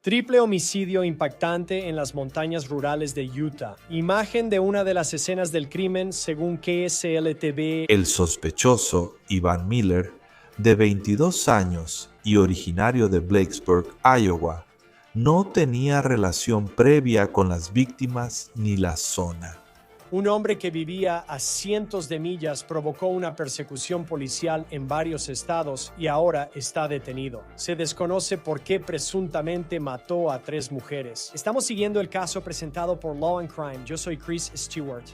Triple homicidio impactante en las montañas rurales de Utah. Imagen de una de las escenas del crimen según KSLTV. El sospechoso, Ivan Miller, de 22 años y originario de Blacksburg, Iowa, no tenía relación previa con las víctimas ni la zona. Un hombre que vivía a cientos de millas provocó una persecución policial en varios estados y ahora está detenido. Se desconoce por qué presuntamente mató a 3 mujeres. Estamos siguiendo el caso presentado por Law and Crime. Yo soy Chris Stewart.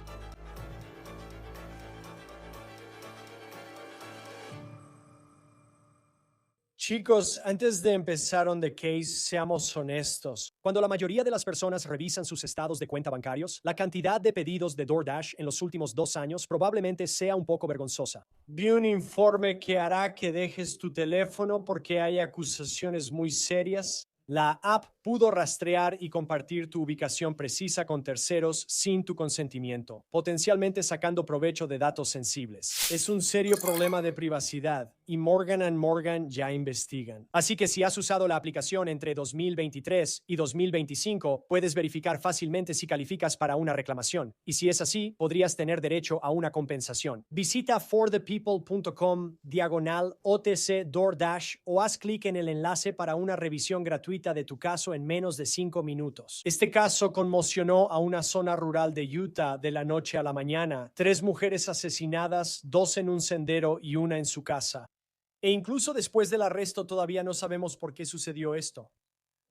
Chicos, antes de empezar on the case, seamos honestos. Cuando la mayoría de las personas revisan sus estados de cuenta bancarios, la cantidad de pedidos de DoorDash en los últimos 2 años probablemente sea un poco vergonzosa. Vi un informe que hará que dejes tu teléfono porque hay acusaciones muy serias. La app pudo rastrear y compartir tu ubicación precisa con terceros sin tu consentimiento, potencialmente sacando provecho de datos sensibles. Es un serio problema de privacidad y Morgan & Morgan ya investigan. Así que si has usado la aplicación entre 2023 y 2025, puedes verificar fácilmente si calificas para una reclamación. Y si es así, podrías tener derecho a una compensación. Visita forthepeople.com/OTC DoorDash o haz clic en el enlace para una revisión gratuita de tu caso en menos de 5 minutos. Este caso conmocionó a una zona rural de Utah de la noche a la mañana. 3 mujeres asesinadas, 2 en un sendero y una en su casa. E incluso después del arresto todavía no sabemos por qué sucedió esto.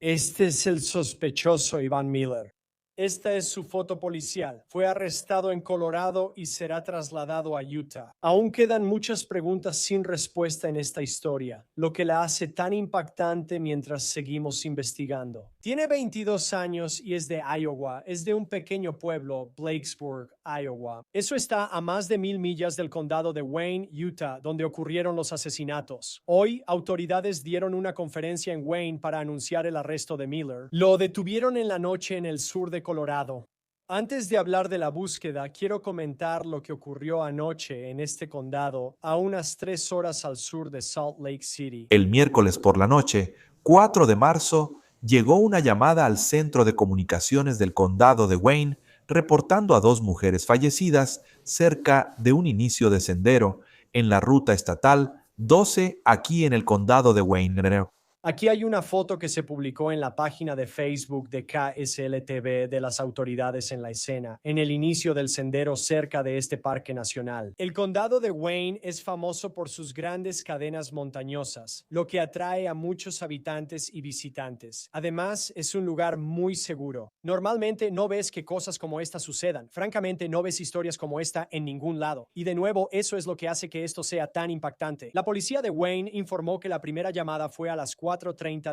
Este es el sospechoso Ivan Miller. Esta es su foto policial. Fue arrestado en Colorado y será trasladado a Utah. Aún quedan muchas preguntas sin respuesta en esta historia, lo que la hace tan impactante mientras seguimos investigando. Tiene 22 años y es de Iowa. Es de un pequeño pueblo, Blacksburg, Iowa. Eso está a más de 1000 millas del condado de Wayne, Utah, donde ocurrieron los asesinatos. Hoy, autoridades dieron una conferencia en Wayne para anunciar el arresto de Miller. Lo detuvieron en la noche en el sur de Colorado. Antes de hablar de la búsqueda, quiero comentar lo que ocurrió anoche en este condado, a unas 3 horas al sur de Salt Lake City. El miércoles por la noche, 4 de marzo, llegó una llamada al Centro de Comunicaciones del Condado de Wayne reportando a 2 mujeres fallecidas cerca de un inicio de sendero en la ruta estatal 12 aquí en el Condado de Wayne. Aquí hay una foto que se publicó en la página de Facebook de KSLTV de las autoridades en la escena, en el inicio del sendero cerca de este parque nacional. El condado de Wayne es famoso por sus grandes cadenas montañosas, lo que atrae a muchos habitantes y visitantes. Además, es un lugar muy seguro. Normalmente no ves que cosas como esta sucedan. Francamente, no ves historias como esta en ningún lado. Y de nuevo, eso es lo que hace que esto sea tan impactante. La policía de Wayne informó que la primera llamada fue a las 4:30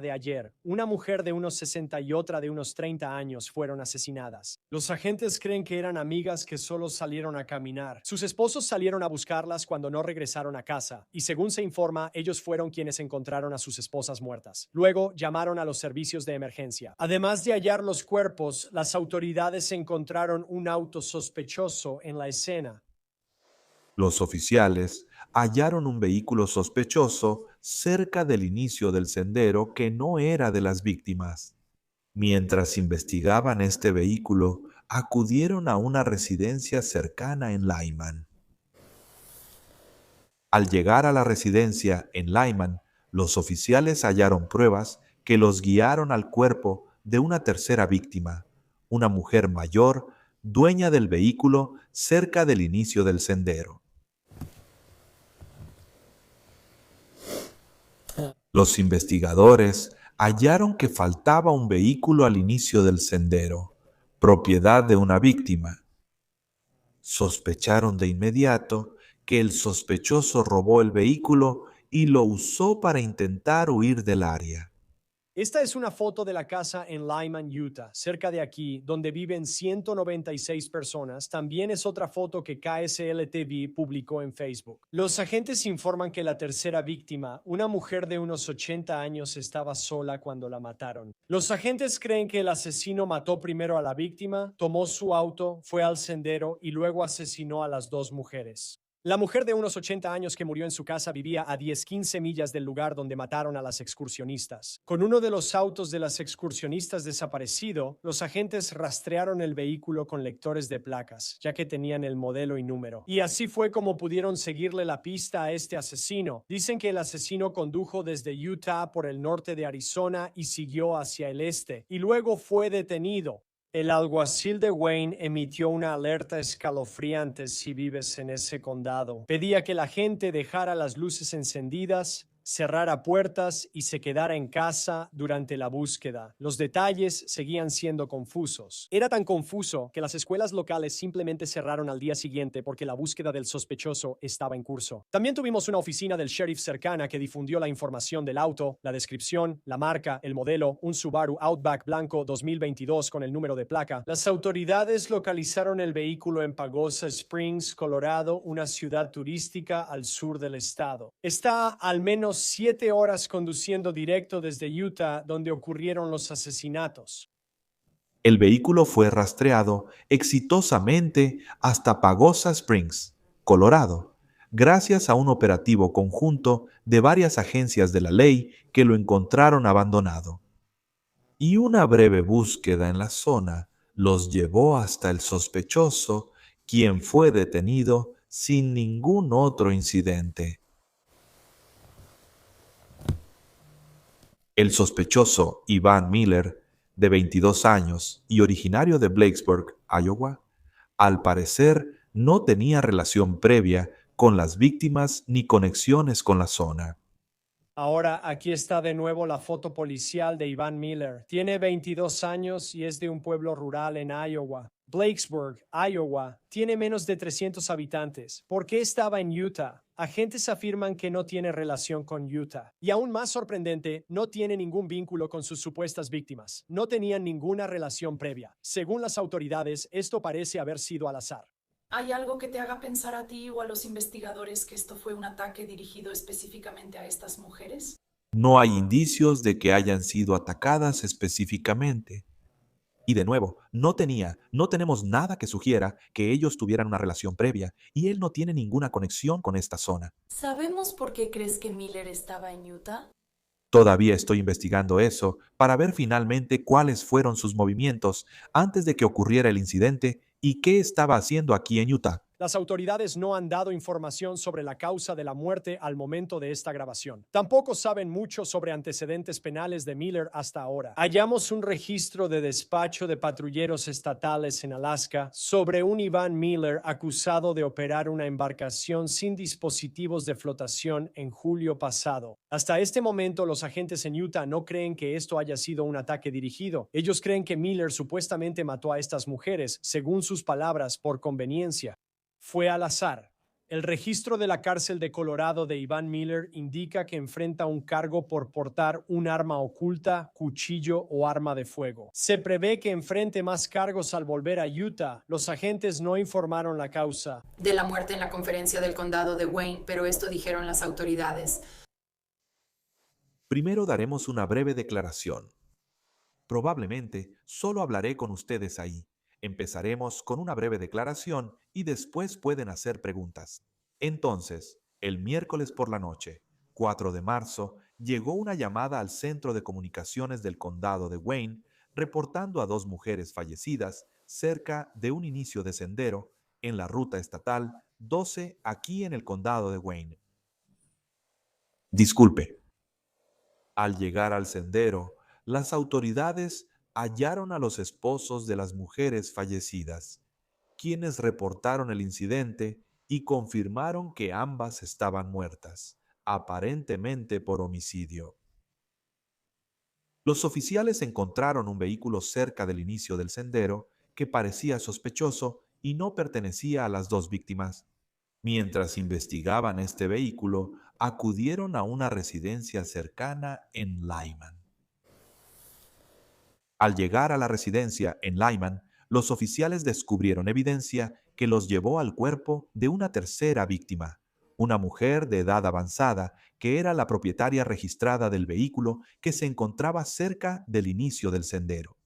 de ayer. Una mujer de unos 60 y otra de unos 30 años fueron asesinadas. Los agentes creen que eran amigas que solo salieron a caminar. Sus esposos salieron a buscarlas cuando no regresaron a casa, y según se informa, ellos fueron quienes encontraron a sus esposas muertas. Luego llamaron a los servicios de emergencia. Además de hallar los cuerpos, las autoridades encontraron un auto sospechoso en la escena. Los oficiales hallaron un vehículo sospechoso cerca del inicio del sendero que no era de las víctimas. Mientras investigaban este vehículo, acudieron a una residencia cercana en Lyman. Al llegar a la residencia en Lyman, los oficiales hallaron pruebas que los guiaron al cuerpo de una tercera víctima, una mujer mayor, dueña del vehículo cerca del inicio del sendero. Los investigadores hallaron que faltaba un vehículo al inicio del sendero, propiedad de una víctima. Sospecharon de inmediato que el sospechoso robó el vehículo y lo usó para intentar huir del área. Esta es una foto de la casa en Lyman, Utah, cerca de aquí, donde viven 196 personas. También es otra foto que KSLTV publicó en Facebook. Los agentes informan que la tercera víctima, una mujer de unos 80 años, estaba sola cuando la mataron. Los agentes creen que el asesino mató primero a la víctima, tomó su auto, fue al sendero y luego asesinó a las 2 mujeres. La mujer de unos 80 años que murió en su casa vivía a 10-15 millas del lugar donde mataron a las excursionistas. Con uno de los autos de las excursionistas desaparecido, los agentes rastrearon el vehículo con lectores de placas, ya que tenían el modelo y número. Y así fue como pudieron seguirle la pista a este asesino. Dicen que el asesino condujo desde Utah por el norte de Arizona y siguió hacia el este, y luego fue detenido. El alguacil de Wayne emitió una alerta escalofriante si vives en ese condado. Pedía que la gente dejara las luces encendidas, cerrara puertas y se quedara en casa durante la búsqueda. Los detalles seguían siendo confusos. Era tan confuso que las escuelas locales simplemente cerraron al día siguiente porque la búsqueda del sospechoso estaba en curso. También tuvimos una oficina del sheriff cercana que difundió la información del auto, la descripción, la marca, el modelo, un Subaru Outback blanco 2022 con el número de placa. Las autoridades localizaron el vehículo en Pagosa Springs, Colorado, una ciudad turística al sur del estado. Está al menos 7 horas conduciendo directo desde Utah, donde ocurrieron los asesinatos. El vehículo fue rastreado exitosamente hasta Pagosa Springs, Colorado, gracias a un operativo conjunto de varias agencias de la ley que lo encontraron abandonado. Y una breve búsqueda en la zona los llevó hasta el sospechoso, quien fue detenido sin ningún otro incidente. El sospechoso Ivan Miller, de 22 años y originario de Blacksburg, Iowa, al parecer no tenía relación previa con las víctimas ni conexiones con la zona. Ahora aquí está de nuevo la foto policial de Ivan Miller. Tiene 22 años y es de un pueblo rural en Iowa. Blacksburg, Iowa, tiene menos de 300 habitantes. ¿Por qué estaba en Utah? Agentes afirman que no tiene relación con Utah. Y aún más sorprendente, no tiene ningún vínculo con sus supuestas víctimas. No tenían ninguna relación previa. Según las autoridades, esto parece haber sido al azar. ¿Hay algo que te haga pensar a ti o a los investigadores que esto fue un ataque dirigido específicamente a estas mujeres? No hay indicios de que hayan sido atacadas específicamente. Y de nuevo, no tenemos nada que sugiera que ellos tuvieran una relación previa, y él no tiene ninguna conexión con esta zona. ¿Sabemos por qué crees que Miller estaba en Utah? Todavía estoy investigando eso para ver finalmente cuáles fueron sus movimientos antes de que ocurriera el incidente y qué estaba haciendo aquí en Utah. Las autoridades no han dado información sobre la causa de la muerte al momento de esta grabación. Tampoco saben mucho sobre antecedentes penales de Miller hasta ahora. Hallamos un registro de despacho de patrulleros estatales en Alaska sobre un Ivan Miller acusado de operar una embarcación sin dispositivos de flotación en julio pasado. Hasta este momento, los agentes en Utah no creen que esto haya sido un ataque dirigido. Ellos creen que Miller supuestamente mató a estas mujeres, según sus palabras, por conveniencia. Fue al azar. El registro de la cárcel de Colorado de Ivan Miller indica que enfrenta un cargo por portar un arma oculta, cuchillo o arma de fuego. Se prevé que enfrente más cargos al volver a Utah. Los agentes no informaron la causa De la muerte en la conferencia del condado de Wayne, pero esto dijeron las autoridades. Primero daremos una breve declaración. Probablemente solo hablaré con ustedes ahí. Empezaremos con una breve declaración y después pueden hacer preguntas. Entonces, el miércoles por la noche, 4 de marzo, llegó una llamada al centro de comunicaciones del condado de Wayne reportando a 2 mujeres fallecidas cerca de un inicio de sendero en la ruta estatal 12 aquí en el condado de Wayne. Disculpe. Al llegar al sendero, las autoridades hallaron a los esposos de las mujeres fallecidas, quienes reportaron el incidente y confirmaron que ambas estaban muertas, aparentemente por homicidio. Los oficiales encontraron un vehículo cerca del inicio del sendero que parecía sospechoso y no pertenecía a las 2 víctimas. Mientras investigaban este vehículo, acudieron a una residencia cercana en Lyman. Al llegar a la residencia en Lyman, los oficiales descubrieron evidencia que los llevó al cuerpo de una tercera víctima, una mujer de edad avanzada que era la propietaria registrada del vehículo que se encontraba cerca del inicio del sendero.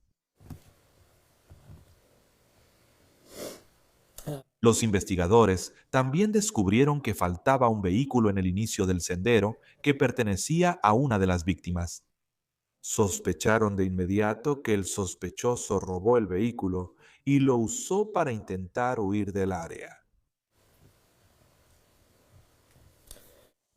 Los investigadores también descubrieron que faltaba un vehículo en el inicio del sendero que pertenecía a una de las víctimas. Sospecharon de inmediato que el sospechoso robó el vehículo y lo usó para intentar huir del área.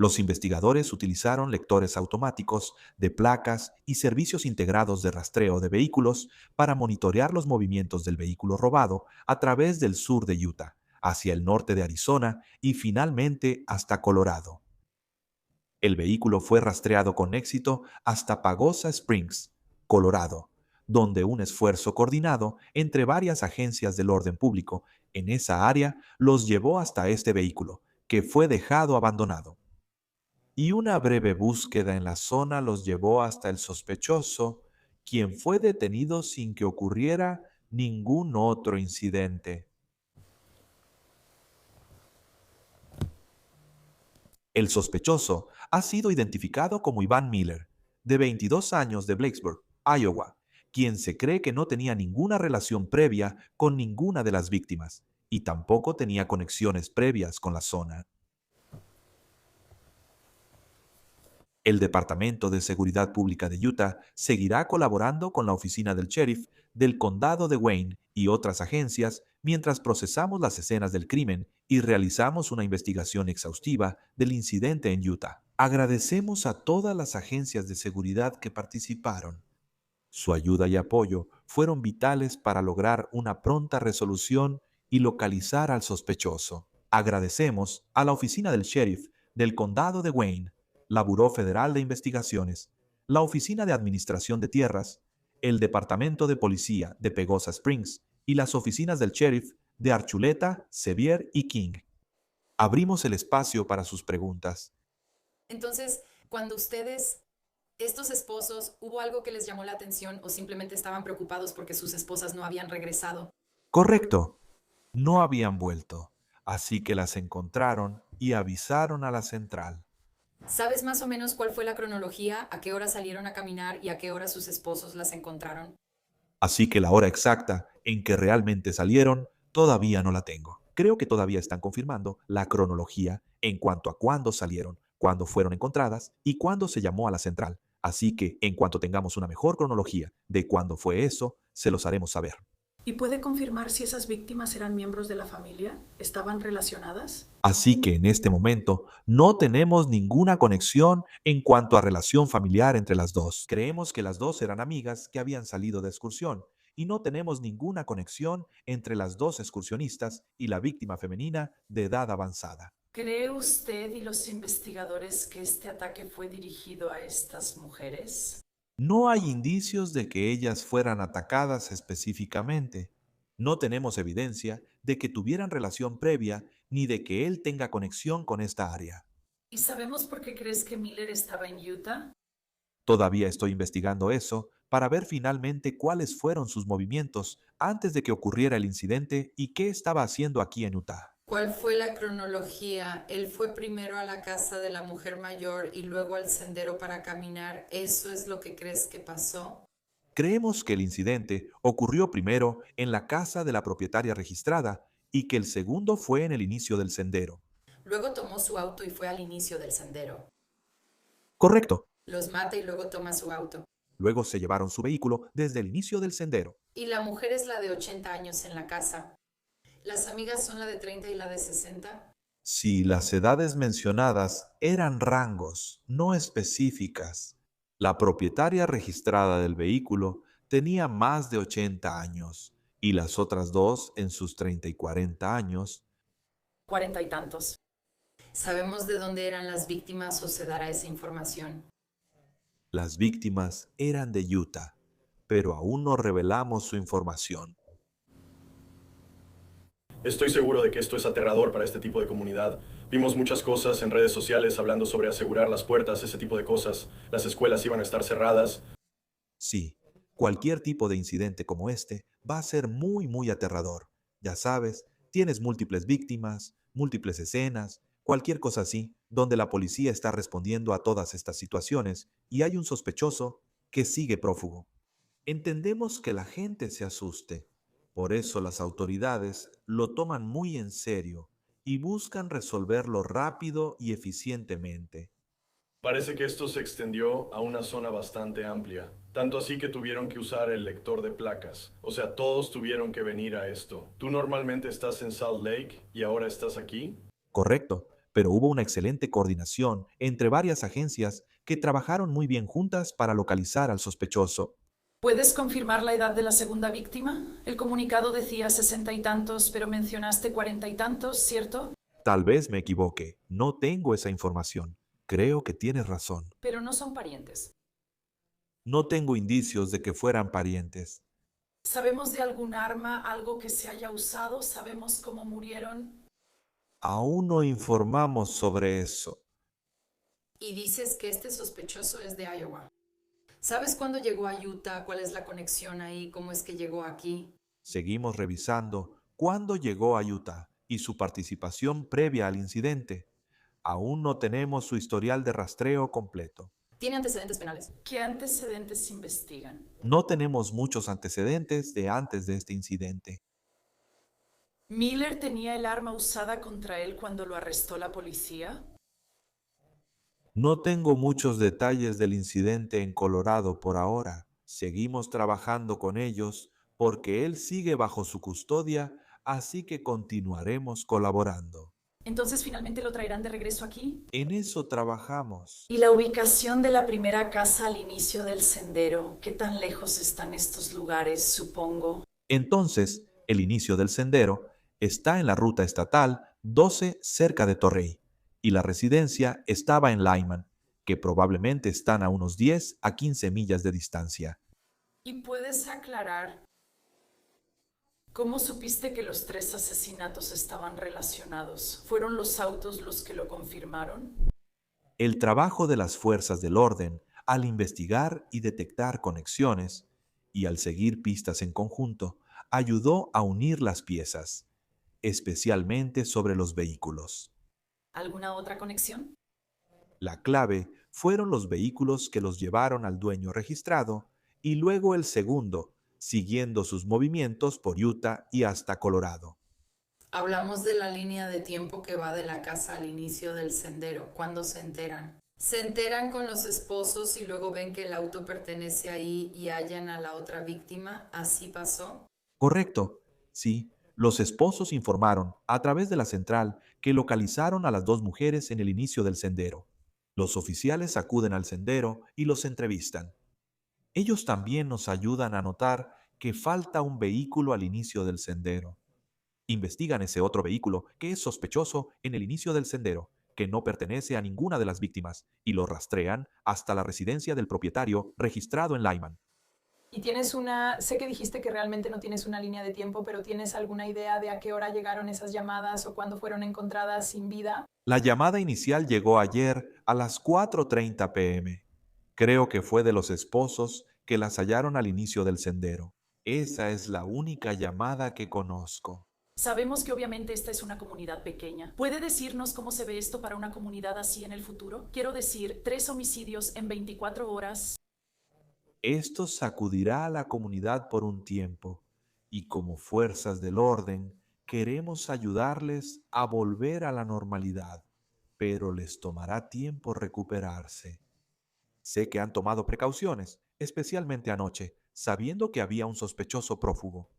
Los investigadores utilizaron lectores automáticos de placas y servicios integrados de rastreo de vehículos para monitorear los movimientos del vehículo robado a través del sur de Utah, hacia el norte de Arizona y finalmente hasta Colorado. El vehículo fue rastreado con éxito hasta Pagosa Springs, Colorado, donde un esfuerzo coordinado entre varias agencias del orden público en esa área los llevó hasta este vehículo, que fue dejado abandonado. Y una breve búsqueda en la zona los llevó hasta el sospechoso, quien fue detenido sin que ocurriera ningún otro incidente. El sospechoso ha sido identificado como Ivan Miller, de 22 años, de Blacksburg, Iowa, quien se cree que no tenía ninguna relación previa con ninguna de las víctimas y tampoco tenía conexiones previas con la zona. El Departamento de Seguridad Pública de Utah seguirá colaborando con la oficina del sheriff del condado de Wayne y otras agencias mientras procesamos las escenas del crimen y realizamos una investigación exhaustiva del incidente en Utah. Agradecemos a todas las agencias de seguridad que participaron. Su ayuda y apoyo fueron vitales para lograr una pronta resolución y localizar al sospechoso. Agradecemos a la oficina del sheriff del condado de Wayne, la Buró Federal de Investigaciones, la Oficina de Administración de Tierras, el Departamento de Policía de Pagosa Springs y las oficinas del sheriff de Archuleta, Sevier y King. Abrimos el espacio para sus preguntas. Entonces, cuando ustedes, estos esposos, ¿hubo algo que les llamó la atención o simplemente estaban preocupados porque sus esposas no habían regresado? Correcto, no habían vuelto, así que las encontraron y avisaron a la central. ¿Sabes más o menos cuál fue la cronología? ¿A qué hora salieron a caminar y a qué hora sus esposos las encontraron? Así que la hora exacta en que realmente salieron todavía no la tengo. Creo que todavía están confirmando la cronología en cuanto a cuándo salieron, cuándo fueron encontradas y cuándo se llamó a la central. Así que en cuanto tengamos una mejor cronología de cuándo fue eso, se los haremos saber. ¿Y puede confirmar si esas víctimas eran miembros de la familia? ¿Estaban relacionadas? Así que en este momento no tenemos ninguna conexión en cuanto a relación familiar entre las dos. Creemos que las dos eran amigas que habían salido de excursión y no tenemos ninguna conexión entre las dos excursionistas y la víctima femenina de edad avanzada. ¿Cree usted y los investigadores que este ataque fue dirigido a estas mujeres? No hay indicios de que ellas fueran atacadas específicamente. No tenemos evidencia de que tuvieran relación previa ni de que él tenga conexión con esta área. ¿Y sabemos por qué crees que Miller estaba en Utah? Todavía estoy investigando eso para ver finalmente cuáles fueron sus movimientos antes de que ocurriera el incidente y qué estaba haciendo aquí en Utah. ¿Cuál fue la cronología? Él fue primero a la casa de la mujer mayor y luego al sendero para caminar. ¿Eso es lo que crees que pasó? Creemos que el incidente ocurrió primero en la casa de la propietaria registrada y que el segundo fue en el inicio del sendero. Luego tomó su auto y fue al inicio del sendero. Correcto. Los mata y luego toma su auto. Luego se llevaron su vehículo desde el inicio del sendero. Y la mujer es la de 80 años en la casa. ¿Las amigas son la de 30 y la de 60? Si las edades mencionadas eran rangos, no específicas, la propietaria registrada del vehículo tenía más de 80 años y las otras dos en sus 30 y 40 años. 40 y tantos. ¿Sabemos de dónde eran las víctimas o se dará esa información? Las víctimas eran de Utah, pero aún no revelamos su información. Estoy seguro de que esto es aterrador para este tipo de comunidad. Vimos muchas cosas en redes sociales hablando sobre asegurar las puertas, ese tipo de cosas. Las escuelas iban a estar cerradas. Sí, cualquier tipo de incidente como este va a ser muy aterrador. Ya sabes, tienes múltiples víctimas, múltiples escenas, cualquier cosa así, donde la policía está respondiendo a todas estas situaciones y hay un sospechoso que sigue prófugo. Entendemos que la gente se asuste, Por eso las autoridades lo toman muy en serio y buscan resolverlo rápido y eficientemente. Parece que esto se extendió a una zona bastante amplia, tanto así que tuvieron que usar el lector de placas. O sea, todos tuvieron que venir a esto. Tú normalmente estás en Salt Lake y ahora estás aquí. Correcto, pero hubo una excelente coordinación entre varias agencias que trabajaron muy bien juntas para localizar al sospechoso. ¿Puedes confirmar la edad de la segunda víctima? El comunicado decía 60 y tantos, pero mencionaste 40 y tantos, ¿cierto? Tal vez me equivoque, no tengo esa información. Creo que tienes razón. Pero no son parientes. No tengo indicios de que fueran parientes. ¿Sabemos de algún arma, algo que se haya usado? ¿Sabemos cómo murieron? Aún no informamos sobre eso. Y dices que este sospechoso es de Iowa. ¿Sabes cuándo llegó a Utah? ¿Cuál es la conexión ahí? ¿Cómo es que llegó aquí? Seguimos revisando cuándo llegó a Utah y su participación previa al incidente. Aún no tenemos su historial de rastreo completo. ¿Tiene antecedentes penales? ¿Qué antecedentes se investigan? No tenemos muchos antecedentes de antes de este incidente. ¿Miller tenía el arma usada contra él cuando lo arrestó la policía? No tengo muchos detalles del incidente en Colorado por ahora. Seguimos trabajando con ellos porque él sigue bajo su custodia, así que continuaremos colaborando. Entonces finalmente lo traerán de regreso aquí. En eso trabajamos. ¿Y la ubicación de la primera casa al inicio del sendero? ¿Qué tan lejos están estos lugares, supongo? Entonces, el inicio del sendero está en la ruta estatal 12 cerca de Torrey y la residencia estaba en Lyman, que probablemente están a unos 10 a 15 millas de distancia. ¿Y puedes aclarar cómo supiste que los 3 asesinatos estaban relacionados? ¿Fueron los autos los que lo confirmaron? El trabajo de las fuerzas del orden al investigar y detectar conexiones y al seguir pistas en conjunto ayudó a unir las piezas, especialmente sobre los vehículos. ¿Alguna otra conexión? La clave fueron los vehículos que los llevaron al dueño registrado y luego el segundo, siguiendo sus movimientos por Utah y hasta Colorado. Hablamos de la línea de tiempo que va de la casa al inicio del sendero. ¿Cuándo se enteran? Se enteran con los esposos y luego ven que el auto pertenece ahí y hallan a la otra víctima. ¿Así pasó? Correcto, sí. Los esposos informaron a través de la central que localizaron a las dos mujeres en el inicio del sendero. Los oficiales acuden al sendero y los entrevistan. Ellos también nos ayudan a notar que falta un vehículo al inicio del sendero. Investigan ese otro vehículo que es sospechoso en el inicio del sendero, que no pertenece a ninguna de las víctimas, y lo rastrean hasta la residencia del propietario registrado en Lyman. Y tienes sé que dijiste que realmente no tienes una línea de tiempo, pero ¿tienes alguna idea de a qué hora llegaron esas llamadas o cuándo fueron encontradas sin vida? La llamada inicial llegó ayer a las 4:30 p.m. Creo que fue de los esposos que las hallaron al inicio del sendero. Esa es la única llamada que conozco. Sabemos que obviamente esta es una comunidad pequeña. ¿Puede decirnos cómo se ve esto para una comunidad así en el futuro? Quiero decir, 3 homicidios en 24 horas. Esto sacudirá a la comunidad por un tiempo, y como fuerzas del orden, queremos ayudarles a volver a la normalidad, pero les tomará tiempo recuperarse. Sé que han tomado precauciones, especialmente anoche, sabiendo que había un sospechoso prófugo.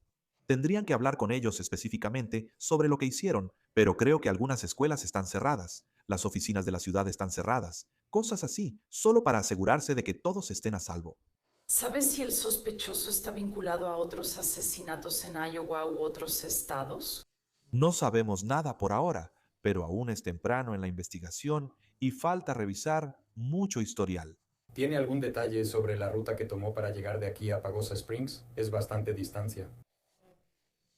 Tendrían que hablar con ellos específicamente sobre lo que hicieron, pero creo que algunas escuelas están cerradas, las oficinas de la ciudad están cerradas, cosas así, solo para asegurarse de que todos estén a salvo. ¿Sabes si el sospechoso está vinculado a otros asesinatos en Iowa u otros estados? No sabemos nada por ahora, pero aún es temprano en la investigación y falta revisar mucho historial. ¿Tiene algún detalle sobre la ruta que tomó para llegar de aquí a Pagosa Springs? Es bastante distancia.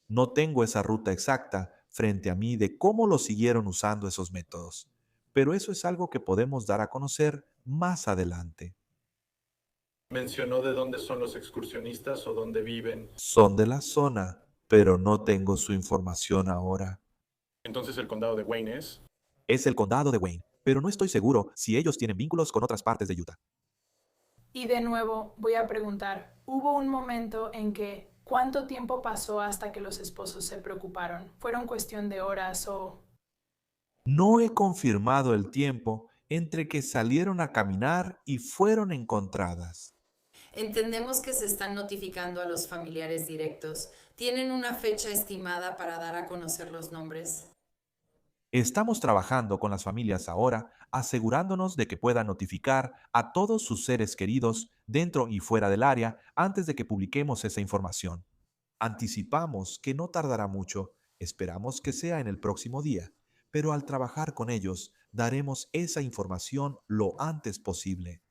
No tengo esa ruta exacta frente a mí de cómo lo siguieron usando esos métodos, pero eso es algo que podemos dar a conocer más adelante. ¿Mencionó de dónde son los excursionistas o dónde viven? Son de la zona, pero no tengo su información ahora. Entonces el condado de Wayne es... Es el condado de Wayne, pero no estoy seguro si ellos tienen vínculos con otras partes de Utah. Y de nuevo voy a preguntar, ¿hubo un momento en que ¿Cuánto tiempo pasó hasta que los esposos se preocuparon? ¿Fueron cuestión de horas o...? No he confirmado el tiempo entre que salieron a caminar y fueron encontradas. Entendemos que se están notificando a los familiares directos. ¿Tienen una fecha estimada para dar a conocer los nombres? Estamos trabajando con las familias ahora, asegurándonos de que puedan notificar a todos sus seres queridos dentro y fuera del área antes de que publiquemos esa información. Anticipamos que no tardará mucho, esperamos que sea en el próximo día, pero al trabajar con ellos daremos esa información lo antes posible.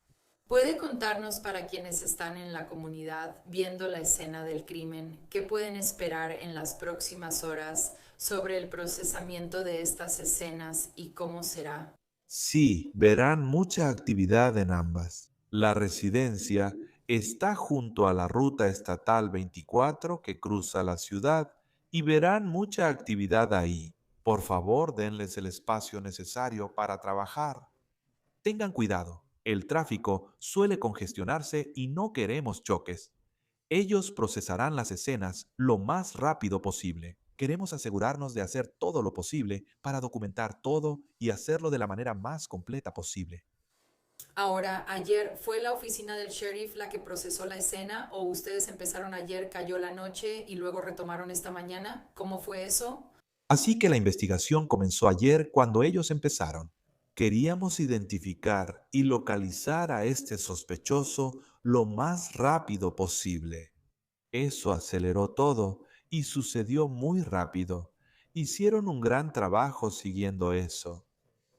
¿Puede contarnos para quienes están en la comunidad viendo la escena del crimen qué pueden esperar en las próximas horas sobre el procesamiento de estas escenas y cómo será? Sí, verán mucha actividad en ambas. La residencia está junto a la ruta estatal 24 que cruza la ciudad y verán mucha actividad ahí. Por favor, denles el espacio necesario para trabajar. Tengan cuidado, el tráfico suele congestionarse y no queremos choques. Ellos procesarán las escenas lo más rápido posible. Queremos asegurarnos de hacer todo lo posible para documentar todo y hacerlo de la manera más completa posible. Ahora, ayer, ¿fue la oficina del sheriff la que procesó la escena o ustedes empezaron ayer, cayó la noche y luego retomaron esta mañana? ¿Cómo fue eso? Así que la investigación comenzó ayer cuando ellos empezaron. Queríamos identificar y localizar a este sospechoso lo más rápido posible. Eso aceleró todo y sucedió muy rápido. Hicieron un gran trabajo siguiendo eso.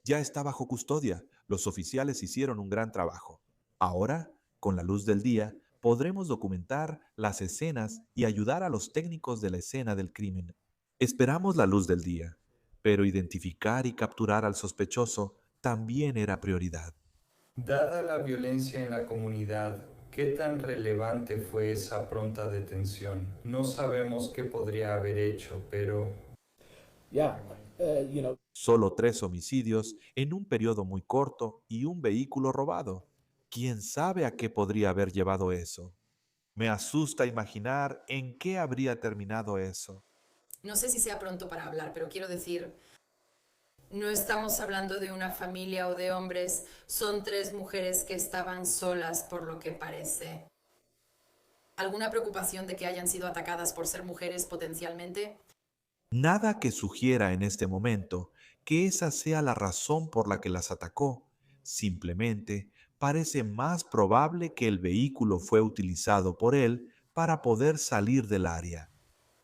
Ya está bajo custodia. Los oficiales hicieron un gran trabajo. Ahora, con la luz del día, podremos documentar las escenas y ayudar a los técnicos de la escena del crimen. Esperamos la luz del día, pero identificar y capturar al sospechoso también era prioridad. Dada la violencia en la comunidad, ¿qué tan relevante fue esa pronta detención? No sabemos qué podría haber hecho, pero... Solo 3 homicidios en un periodo muy corto y un vehículo robado. ¿Quién sabe a qué podría haber llevado eso? Me asusta imaginar en qué habría terminado eso. No sé si sea pronto para hablar, pero quiero decir, no estamos hablando de una familia o de hombres, son 3 mujeres que estaban solas por lo que parece. ¿Alguna preocupación de que hayan sido atacadas por ser mujeres potencialmente? Nada que sugiera en este momento que esa sea la razón por la que las atacó. Simplemente parece más probable que el vehículo fue utilizado por él para poder salir del área.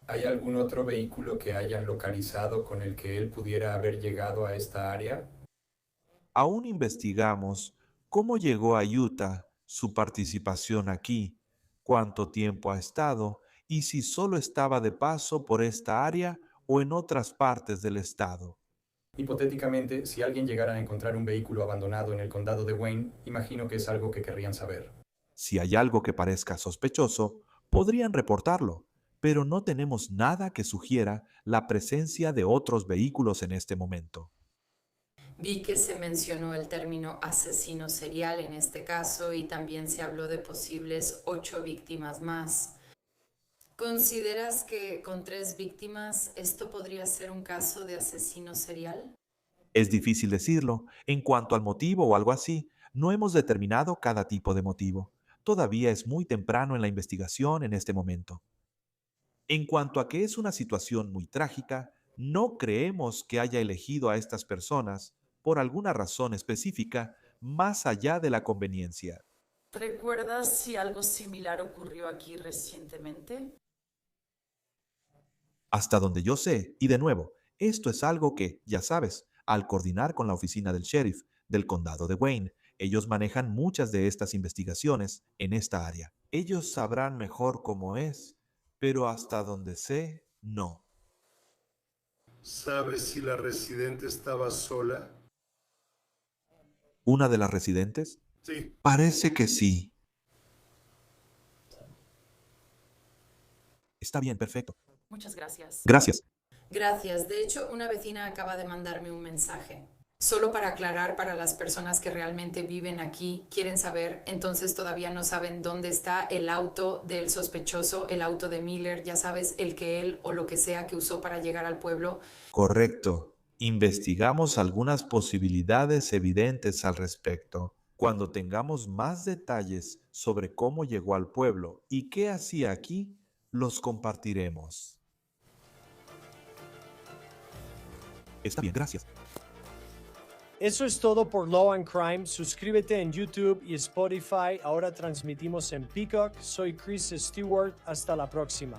¿Hay algún otro vehículo que hayan localizado con el que él pudiera haber llegado a esta área? Aún investigamos cómo llegó a Utah, su participación aquí, cuánto tiempo ha estado y si solo estaba de paso por esta área o en otras partes del estado. Hipotéticamente, si alguien llegara a encontrar un vehículo abandonado en el condado de Wayne, imagino que es algo que querrían saber. Si hay algo que parezca sospechoso, podrían reportarlo, pero no tenemos nada que sugiera la presencia de otros vehículos en este momento. Vi que se mencionó el término asesino serial en este caso y también se habló de posibles 8 víctimas más. ¿Consideras que con 3 víctimas esto podría ser un caso de asesino serial? Es difícil decirlo. En cuanto al motivo o algo así, no hemos determinado cada tipo de motivo. Todavía es muy temprano en la investigación en este momento. En cuanto a que es una situación muy trágica, no creemos que haya elegido a estas personas por alguna razón específica más allá de la conveniencia. ¿Recuerdas si algo similar ocurrió aquí recientemente? Hasta donde yo sé, y de nuevo, esto es algo que, ya sabes, al coordinar con la oficina del sheriff del condado de Wayne, ellos manejan muchas de estas investigaciones en esta área. Ellos sabrán mejor cómo es, pero hasta donde sé, no. ¿Sabes si la residente estaba sola? ¿Una de las residentes? Sí. Parece que sí. Está bien, perfecto. Muchas gracias. Gracias. Gracias. De hecho, una vecina acaba de mandarme un mensaje. Solo para aclarar para las personas que realmente viven aquí, quieren saber, entonces todavía no saben dónde está el auto del sospechoso, el auto de Miller, ya sabes, el que él o lo que sea que usó para llegar al pueblo. Correcto. Investigamos algunas posibilidades evidentes al respecto. Cuando tengamos más detalles sobre cómo llegó al pueblo y qué hacía aquí, los compartiremos. Está bien, gracias. Eso es todo por Law and Crime. Suscríbete en YouTube y Spotify. Ahora transmitimos en Peacock. Soy Chris Stewart. Hasta la próxima.